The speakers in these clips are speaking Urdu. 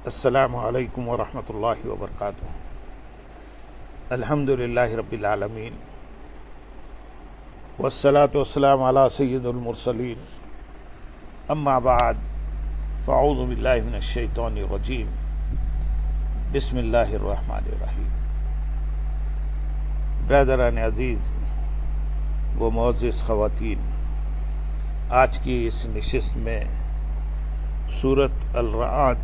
السلام علیکم ورحمۃ اللہ وبرکاتہ۔ الحمد للہ رب العالمین والصلاة والسلام علی سید المرسلین، اما بعد فاعوذ باللہ من الشیطان الرجیم، بسم اللہ الرحمن الرحیم۔ برادران عزیز و معزز خواتین، آج کی اس نشست میں سورۃ الرعد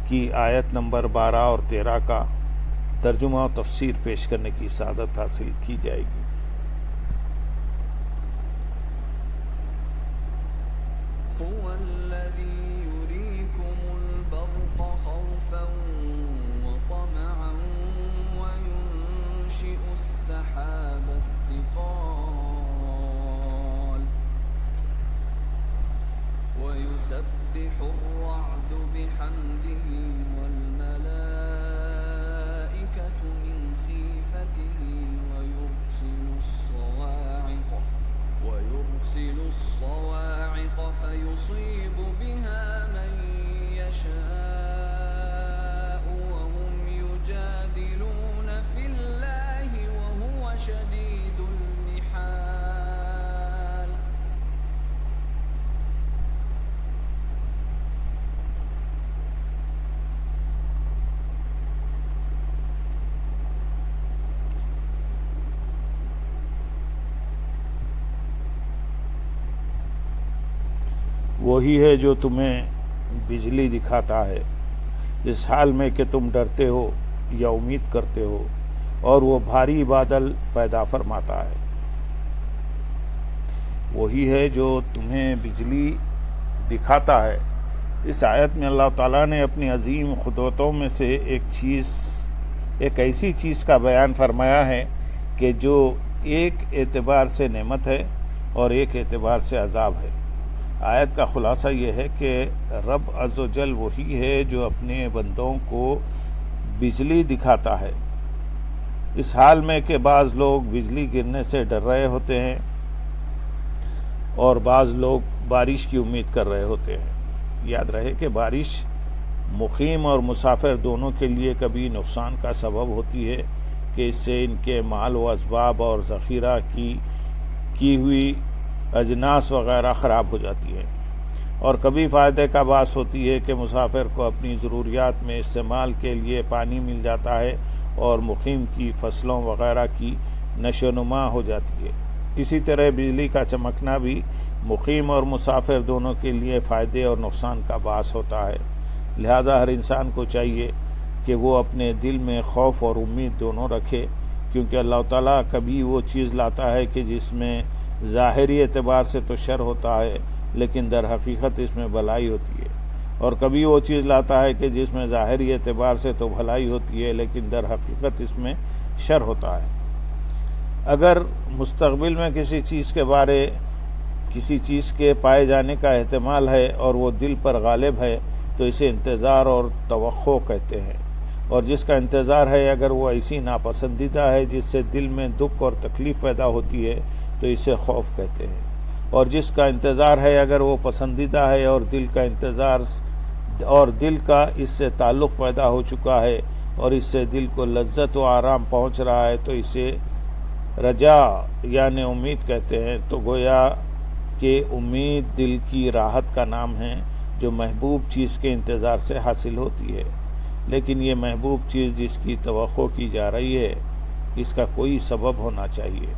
کی آیت نمبر 12 اور 13 کا ترجمہ و تفسیر پیش کرنے کی سعادت حاصل کی جائے گی۔ هو الذي يريكم البرق خوفا وطمعا وينشئ السحاب الثقال ويسبح الرعد بحمده والملائكة من خيفته ويرسل الصواعق فيصيب بها من يشاء وهم يجادلون في الله وهو شديد المحال۔ وہی ہے جو تمہیں بجلی دکھاتا ہے اس حال میں کہ تم ڈرتے ہو یا امید کرتے ہو، اور وہ بھاری بادل پیدا فرماتا ہے۔ وہی ہے جو تمہیں بجلی دکھاتا ہے۔ اس آیت میں اللہ تعالیٰ نے اپنی عظیم قدرتوں میں سے ایک ایسی چیز کا بیان فرمایا ہے کہ جو ایک اعتبار سے نعمت ہے اور ایک اعتبار سے عذاب ہے۔ آیت کا خلاصہ یہ ہے کہ رب عز و جل وہی ہے جو اپنے بندوں کو بجلی دکھاتا ہے اس حال میں کہ بعض لوگ بجلی گرنے سے ڈر رہے ہوتے ہیں اور بعض لوگ بارش کی امید کر رہے ہوتے ہیں۔ یاد رہے کہ بارش مقیم اور مسافر دونوں کے لیے کبھی نقصان کا سبب ہوتی ہے کہ اس سے ان کے مال و اسباب اور ذخیرہ کی ہوئی اجناس وغیرہ خراب ہو جاتی ہے، اور کبھی فائدے کا باعث ہوتی ہے کہ مسافر کو اپنی ضروریات میں استعمال کے لیے پانی مل جاتا ہے اور مقیم کی فصلوں وغیرہ کی نشو و نما ہو جاتی ہے۔ اسی طرح بجلی کا چمکنا بھی مقیم اور مسافر دونوں کے لیے فائدے اور نقصان کا باعث ہوتا ہے۔ لہذا ہر انسان کو چاہیے کہ وہ اپنے دل میں خوف اور امید دونوں رکھے، کیونکہ اللہ تعالیٰ کبھی وہ چیز لاتا ہے کہ جس میں ظاہری اعتبار سے تو شر ہوتا ہے لیکن در حقیقت اس میں بھلائی ہوتی ہے، اور کبھی وہ چیز لاتا ہے کہ جس میں ظاہری اعتبار سے تو بھلائی ہوتی ہے لیکن در حقیقت اس میں شر ہوتا ہے۔ اگر مستقبل میں کسی چیز کے پائے جانے کا احتمال ہے اور وہ دل پر غالب ہے تو اسے انتظار اور توقع کہتے ہیں، اور جس کا انتظار ہے اگر وہ ایسی ناپسندیدہ ہے جس سے دل میں دکھ اور تکلیف پیدا ہوتی ہے تو اسے خوف کہتے ہیں، اور جس کا انتظار ہے اگر وہ پسندیدہ ہے اور دل کا اس سے تعلق پیدا ہو چکا ہے اور اس سے دل کو لذت و آرام پہنچ رہا ہے تو اسے رجا یعنی امید کہتے ہیں۔ تو گویا کہ امید دل کی راحت کا نام ہے جو محبوب چیز کے انتظار سے حاصل ہوتی ہے، لیکن یہ محبوب چیز جس کی توقع کی جا رہی ہے اس کا کوئی سبب ہونا چاہیے۔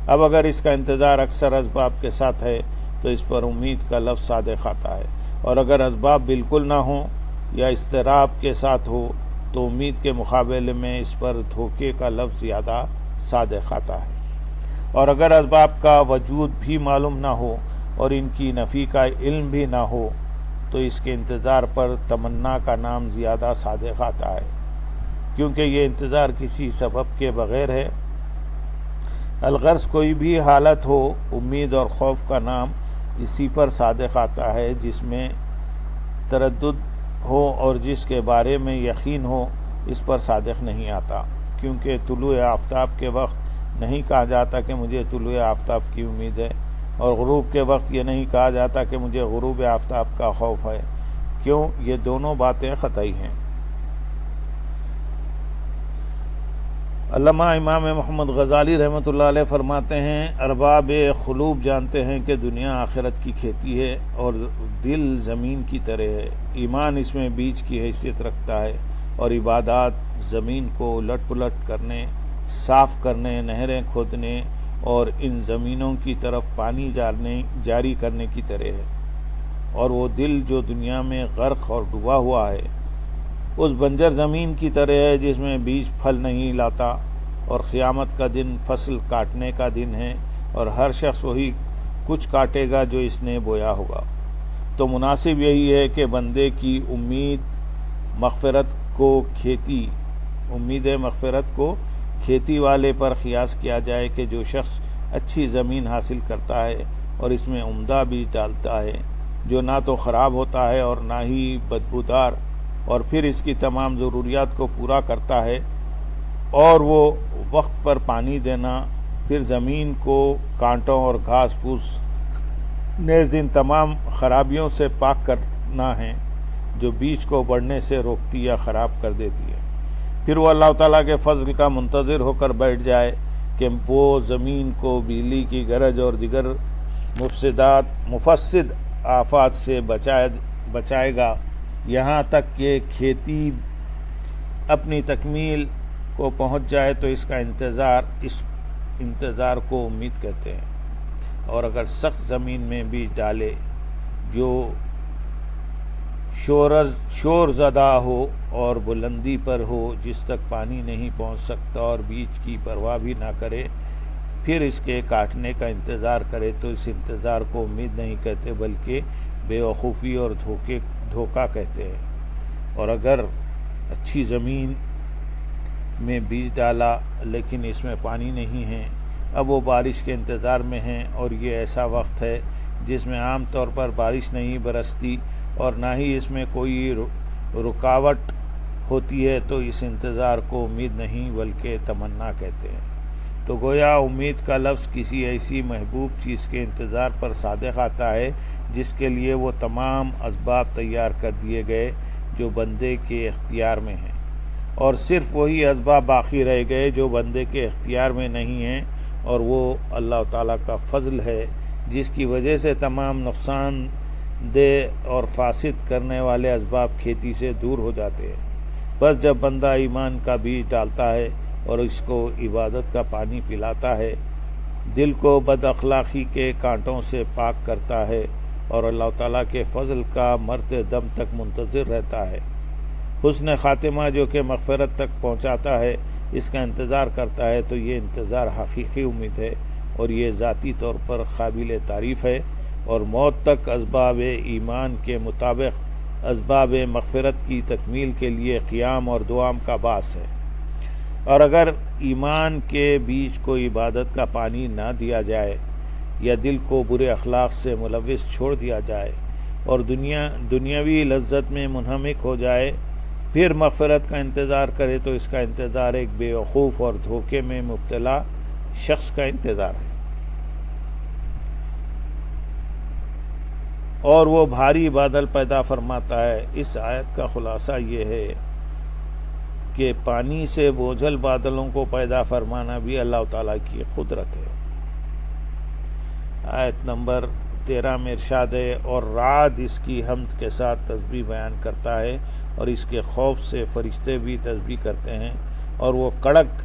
اب اگر اس کا انتظار اکثر اسباب کے ساتھ ہے تو اس پر امید کا لفظ صادق آتا ہے، اور اگر اسباب بالکل نہ ہوں یا اضطراب کے ساتھ ہو تو امید کے مقابلے میں اس پر دھوکے کا لفظ زیادہ صادق آتا ہے، اور اگر اسباب کا وجود بھی معلوم نہ ہو اور ان کی نفی کا علم بھی نہ ہو تو اس کے انتظار پر تمنا کا نام زیادہ صادق آتا ہے، کیونکہ یہ انتظار کسی سبب کے بغیر ہے۔ الغرض کوئی بھی حالت ہو، امید اور خوف کا نام اسی پر صادق آتا ہے جس میں تردد ہو اور جس کے بارے میں یقین ہو اس پر صادق نہیں آتا، کیونکہ طلوع آفتاب کے وقت نہیں کہا جاتا کہ مجھے طلوع آفتاب کی امید ہے، اور غروب کے وقت یہ نہیں کہا جاتا کہ مجھے غروب آفتاب کا خوف ہے، کیوں؟ یہ دونوں باتیں خطائی ہیں۔ علامہ امام محمد غزالی رحمۃ اللہ علیہ فرماتے ہیں، ارباب قلوب جانتے ہیں کہ دنیا آخرت کی کھیتی ہے اور دل زمین کی طرح ہے۔ ایمان اس میں بیج کی حیثیت رکھتا ہے اور عبادات زمین کو الٹ پلٹ کرنے، صاف کرنے، نہریں کھودنے اور ان زمینوں کی طرف پانی جاری کرنے کی طرح ہے۔ اور وہ دل جو دنیا میں غرق اور ڈوبا ہوا ہے اس بنجر زمین کی طرح ہے جس میں بیج پھل نہیں لاتا، اور قیامت کا دن فصل کاٹنے کا دن ہے اور ہر شخص وہی کچھ کاٹے گا جو اس نے بویا ہوگا۔ تو مناسب یہی ہے کہ بندے کی امید مغفرت کو کھیتی والے پر قیاس کیا جائے کہ جو شخص اچھی زمین حاصل کرتا ہے اور اس میں عمدہ بیج ڈالتا ہے جو نہ تو خراب ہوتا ہے اور نہ ہی بدبودار، اور پھر اس کی تمام ضروریات کو پورا کرتا ہے، اور وہ وقت پر پانی دینا، پھر زمین کو کانٹوں اور گھاس پھوس نیز ان تمام خرابیوں سے پاک کرنا ہے جو بیج کو بڑھنے سے روکتی یا خراب کر دیتی ہے۔ پھر وہ اللہ تعالیٰ کے فضل کا منتظر ہو کر بیٹھ جائے کہ وہ زمین کو بجلی کی گرج اور دیگر مفسد آفات سے بچائے گا، یہاں تک کہ کھیتی اپنی تکمیل کو پہنچ جائے تو اس انتظار کو امید کہتے ہیں۔ اور اگر سخت زمین میں بیج ڈالے جو شور زدہ ہو اور بلندی پر ہو جس تک پانی نہیں پہنچ سکتا اور بیج کی پرواہ بھی نہ کرے، پھر اس کے کاٹنے کا انتظار کرے تو اس انتظار کو امید نہیں کہتے بلکہ بے وقوفی اور دھوکہ کہتے ہیں۔ اور اگر اچھی زمین میں بیج ڈالا لیکن اس میں پانی نہیں ہے، اب وہ بارش کے انتظار میں ہیں اور یہ ایسا وقت ہے جس میں عام طور پر بارش نہیں برستی اور نہ ہی اس میں کوئی رکاوٹ ہوتی ہے، تو اس انتظار کو امید نہیں بلکہ تمنا کہتے ہیں۔ تو گویا امید کا لفظ کسی ایسی محبوب چیز کے انتظار پر صادق آتا ہے جس کے لیے وہ تمام اسباب تیار کر دیے گئے جو بندے کے اختیار میں ہیں، اور صرف وہی اسباب باقی رہ گئے جو بندے کے اختیار میں نہیں ہیں، اور وہ اللہ تعالیٰ کا فضل ہے جس کی وجہ سے تمام نقصان دہ اور فاسد کرنے والے اسباب کھیتی سے دور ہو جاتے ہیں۔ بس جب بندہ ایمان کا بیج ڈالتا ہے اور اس کو عبادت کا پانی پلاتا ہے، دل کو بد اخلاقی کے کانٹوں سے پاک کرتا ہے اور اللہ تعالیٰ کے فضل کا مرتے دم تک منتظر رہتا ہے، حسن خاتمہ جو کہ مغفرت تک پہنچاتا ہے، اس کا انتظار کرتا ہے، تو یہ انتظار حقیقی امید ہے اور یہ ذاتی طور پر قابل تعریف ہے، اور موت تک اسباب ایمان کے مطابق اسباب مغفرت کی تکمیل کے لیے قیام اور دعام کا باعث ہے۔ اور اگر ایمان کے بیج کو عبادت کا پانی نہ دیا جائے یا دل کو برے اخلاق سے ملوث چھوڑ دیا جائے اور دنیاوی لذت میں منہمک ہو جائے، پھر مغفرت کا انتظار کرے تو اس کا انتظار ایک بے وقوف اور دھوکے میں مبتلا شخص کا انتظار ہے، اور وہ بھاری بادل پیدا فرماتا ہے۔ اس آیت کا خلاصہ یہ ہے کہ پانی سے بوجھل بادلوں کو پیدا فرمانا بھی اللہ تعالیٰ کی قدرت ہے۔ آیت نمبر 13 میں ارشاد ہے، اور رعد اس کی حمد کے ساتھ تسبیح بیان کرتا ہے اور اس کے خوف سے فرشتے بھی تسبیح کرتے ہیں، اور وہ کڑک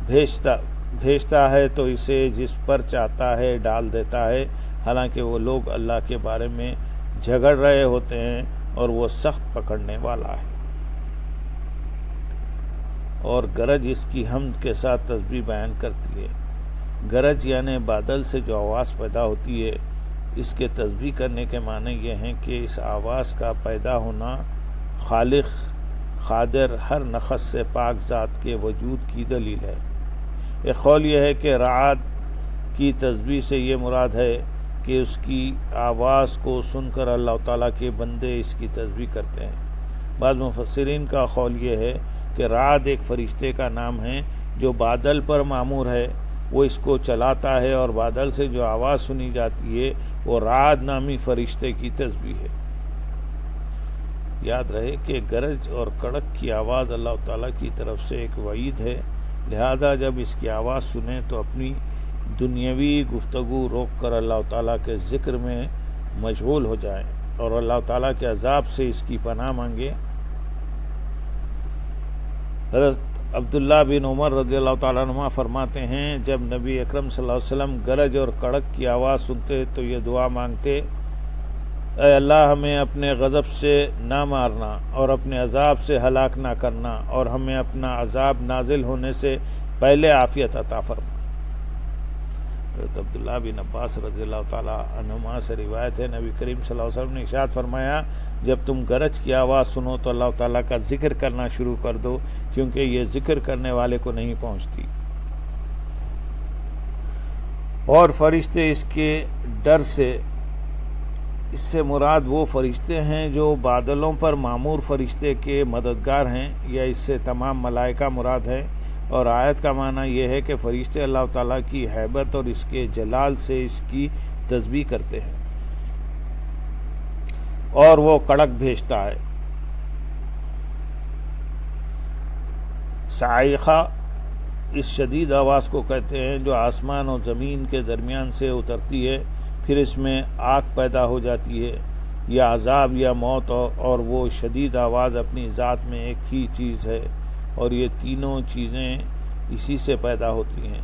بھیجتا ہے تو اسے جس پر چاہتا ہے ڈال دیتا ہے، حالانکہ وہ لوگ اللہ کے بارے میں جھگڑ رہے ہوتے ہیں اور وہ سخت پکڑنے والا ہے۔ اور گرج اس کی حمد کے ساتھ تسبیح بیان کرتی ہے۔ گرج یعنی بادل سے جو آواز پیدا ہوتی ہے، اس کے تسبیح کرنے کے معنی یہ ہیں کہ اس آواز کا پیدا ہونا خالق قادر ہر نقص سے پاک ذات کے وجود کی دلیل ہے۔ ایک قول یہ ہے کہ رعد کی تسبیح سے یہ مراد ہے کہ اس کی آواز کو سن کر اللہ تعالیٰ کے بندے اس کی تسبیح کرتے ہیں۔ بعض مفسرین کا قول یہ ہے کہ رعد ایک فرشتے کا نام ہے جو بادل پر مامور ہے، وہ اس کو چلاتا ہے، اور بادل سے جو آواز سنی جاتی ہے وہ رعد نامی فرشتے کی تسبیح ہے۔ یاد رہے کہ گرج اور کڑک کی آواز اللہ تعالیٰ کی طرف سے ایک وعید ہے، لہذا جب اس کی آواز سنیں تو اپنی دنیاوی گفتگو روک کر اللہ تعالیٰ کے ذکر میں مشغول ہو جائیں اور اللہ تعالیٰ کے عذاب سے اس کی پناہ مانگیں۔ حضرت عبداللہ بن عمر رضی اللہ تعالیٰ عنہ فرماتے ہیں جب نبی اکرم صلی اللہ علیہ وسلم گرج اور کڑک کی آواز سنتے تو یہ دعا مانگتے، اے اللہ ہمیں اپنے غضب سے نہ مارنا اور اپنے عذاب سے ہلاک نہ کرنا، اور ہمیں اپنا عذاب نازل ہونے سے پہلے عافیت عطا فرما۔ حضرت عبداللہ بن عباس رضی اللہ تعالیٰ عنہما سے روایت ہے، نبی کریم صلی اللہ علیہ وسلم نے ارشاد فرمایا جب تم گرج کی آواز سنو تو اللہ تعالیٰ کا ذکر کرنا شروع کر دو، کیونکہ یہ ذکر کرنے والے کو نہیں پہنچتی، اور فرشتے اس کے ڈر سے، اس سے مراد وہ فرشتے ہیں جو بادلوں پر معمور فرشتے کے مددگار ہیں، یا اس سے تمام ملائکہ مراد ہے، اور آیت کا معنی یہ ہے کہ فرشتے اللہ تعالیٰ کی ہیبت اور اس کے جلال سے اس کی تسبیح کرتے ہیں، اور وہ کڑک بھیجتا ہے۔ صاعقہ اس شدید آواز کو کہتے ہیں جو آسمان اور زمین کے درمیان سے اترتی ہے، پھر اس میں آگ پیدا ہو جاتی ہے، یا عذاب یا موت، اور وہ شدید آواز اپنی ذات میں ایک ہی چیز ہے، اور یہ تینوں چیزیں اسی سے پیدا ہوتی ہیں۔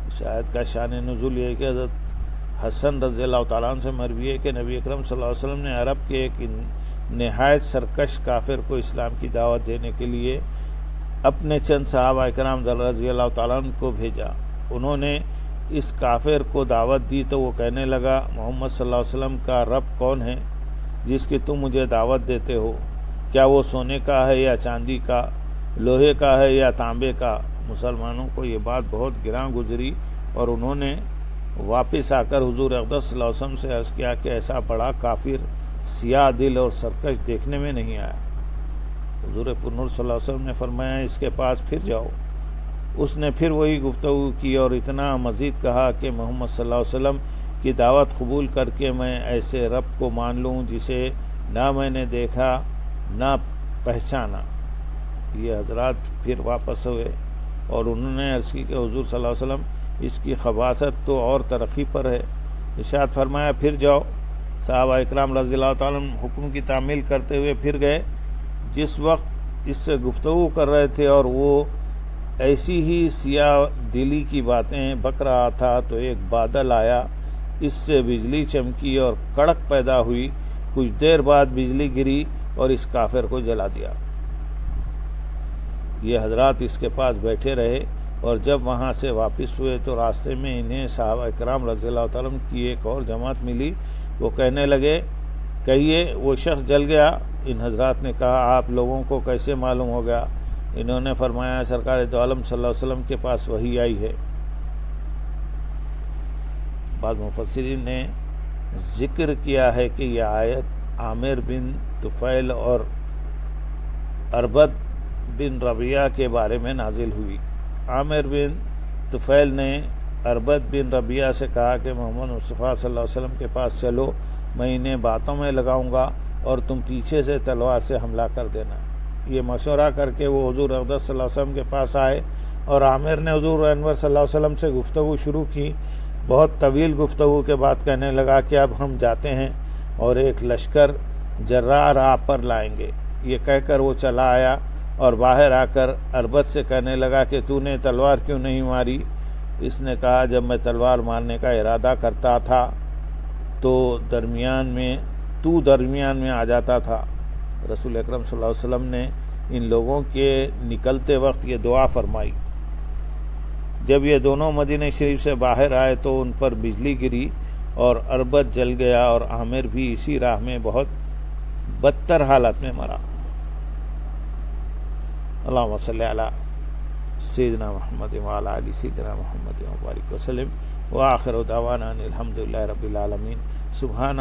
اس آیت کا شان نزول یہ ہے کہ حضرت حسن رضی اللہ تعالیٰ عنہ سے مروی ہے کہ نبی اکرم صلی اللہ علیہ وسلم نے عرب کے ایک نہایت سرکش کافر کو اسلام کی دعوت دینے کے لیے اپنے چند صحابہ کرام رضی اللہ تعالیٰ عنہ کو بھیجا۔ انہوں نے اس کافر کو دعوت دی تو وہ کہنے لگا، محمد صلی اللہ علیہ وسلم کا رب کون ہے جس کی تم مجھے دعوت دیتے ہو؟ کیا وہ سونے کا ہے یا چاندی کا، لوہے کا ہے یا تانبے کا؟ مسلمانوں کو یہ بات بہت گراں گزری، اور انہوں نے واپس آ کر حضور اقدس صلی اللہ علیہ وسلم سے عرض کیا کہ ایسا بڑا کافر سیاہ دل اور سرکش دیکھنے میں نہیں آیا۔ حضور پرنور صلی اللہ علیہ وسلم نے فرمایا اس کے پاس پھر جاؤ۔ اس نے پھر وہی گفتگو کی اور اتنا مزید کہا کہ محمد صلی اللہ علیہ وسلم کی دعوت قبول کر کے میں ایسے رب کو مان لوں جسے نہ میں نے دیکھا نہ پہچانا۔ یہ حضرات پھر واپس ہوئے اور انہوں نے عرض کی کہ حضور صلی اللہ علیہ وسلم اس کی خباثت تو اور ترقی پر ہے۔ ارشاد فرمایا پھر جاؤ۔ صحابہ اکرام رضی اللہ تعالیٰ عنہ حکم کی تعمیل کرتے ہوئے پھر گئے۔ جس وقت اس سے گفتگو کر رہے تھے اور وہ ایسی ہی سیاہ دلی کی باتیں بک رہا تھا تو ایک بادل آیا، اس سے بجلی چمکی اور کڑک پیدا ہوئی، کچھ دیر بعد بجلی گری اور اس کافر کو جلا دیا۔ یہ حضرات اس کے پاس بیٹھے رہے، اور جب وہاں سے واپس ہوئے تو راستے میں انہیں صحابہ اکرام رضی اللہ تعالیٰ عنہ کی ایک اور جماعت ملی۔ وہ کہنے لگے کہیے وہ شخص جل گیا؟ ان حضرات نے کہا آپ لوگوں کو کیسے معلوم ہو گیا؟ انہوں نے فرمایا سرکار دو عالم صلی اللہ علیہ وسلم کے پاس وحی آئی ہے۔ بعض مفسرین نے ذکر کیا ہے کہ یہ آیت عامر بن طفیل اور اربد بن ربیعہ کے بارے میں نازل ہوئی۔ عامر بن طفیل نے اربد بن ربیعہ سے کہا کہ محمد مصطفیٰ صلی اللہ علیہ وسلم کے پاس چلو، میں انہیں باتوں میں لگاؤں گا اور تم پیچھے سے تلوار سے حملہ کر دینا۔ یہ مشورہ کر کے وہ حضور اقدس صلی اللہ علیہ وسلم کے پاس آئے، اور عامر نے حضور انور صلی اللہ علیہ وسلم سے گفتگو شروع کی۔ بہت طویل گفتگو کے بعد کہنے لگا کہ اب ہم جاتے ہیں اور ایک لشکر جرار آپ پر لائیں گے۔ یہ کہہ کر وہ چلا آیا اور باہر آ کر اربد سے کہنے لگا کہ تو نے تلوار کیوں نہیں ماری؟ اس نے کہا جب میں تلوار مارنے کا ارادہ کرتا تھا تو درمیان میں آ جاتا تھا۔ رسول اکرم صلی اللہ علیہ وسلم نے ان لوگوں کے نکلتے وقت یہ دعا فرمائی۔ جب یہ دونوں مدینہ شریف سے باہر آئے تو ان پر بجلی گری اور اربد جل گیا، اور عامر بھی اسی راہ میں بہت بدتر حالت میں مرا۔ اللہم صلی علی سیدنا محمد وعلی آل سیدنا محمد وبارک وسلم، وآخر دعوانا ان الحمدللہ رب العالمین۔ سبحان